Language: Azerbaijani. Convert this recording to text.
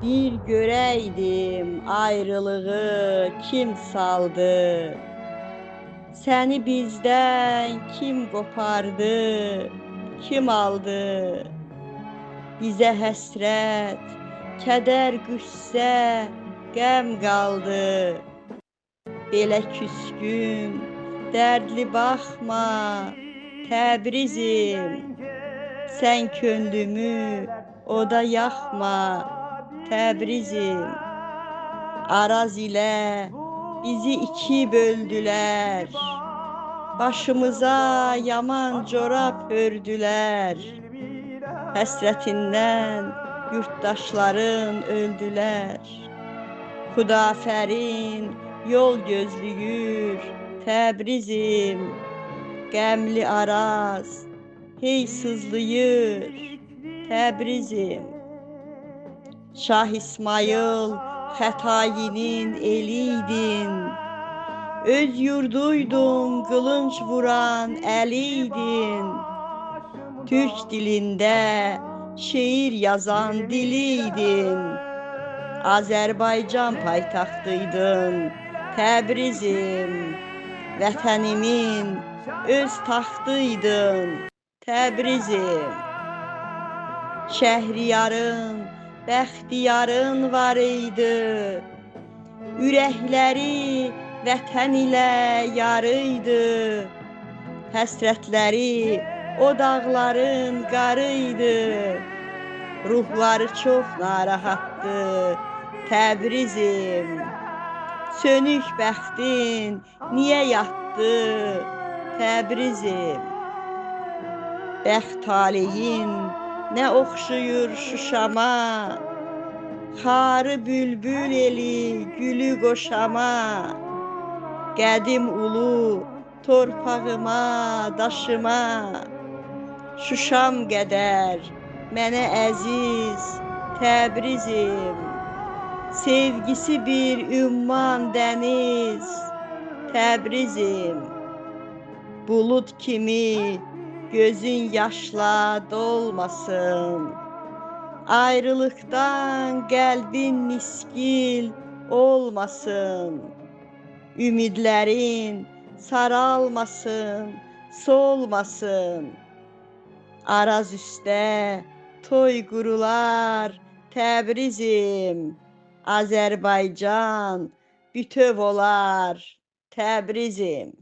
Bir görəydim ayrılığı kim saldı? Səni bizdən kim qopardı, kim aldı? Bizə həsrət, kədər, qüssə, qəm qaldı. Belə küskün, dərdli baxma, Təbrizim. Sən könlümü oda yaxma, Təbrizim. Araz ilə bizi iki böldülər, başımıza yaman corab ördülər. Həsrətindən yurttaşların öldülər. Xudafərin yol gözləyir Təbrizim. Qəmli Araz hey sızlayır Təbrizim. Şah İsmayıl Xətayinin eliydin, öz yurduydun qılınc vuran əliydin. Türk dilində şeir yazan diliydin, Azərbaycan paytaxtıydın Təbrizim. Vətənimin öz taxtıydın Təbrizim. Şəhriyarın, bəxtiyarın var idi, ürəkləri vətən ilə yarıydı. Həsrətləri o dağların qarıydı, ruhları çox narahatdı Təbrizim. Sönük bəxtin niyə yatdı Təbrizim? Bəxt taleyin nə oxşuyur Şuşama, xarı bülbül eli gülü qoşama. Qədim ulu torpağıma, daşıma, Şuşam qədər mənə əziz Təbrizim. Sevgisi bir ümman dəniz Təbrizim. Bulud kimi gözün yaşla dolmasın, ayrılıqdan qəlbin miskil olmasın. Ümidlərin saralmasın, solmasın. Araz üstə toy qurular Təbrizim. Azərbaycan bütöv olar Təbrizim.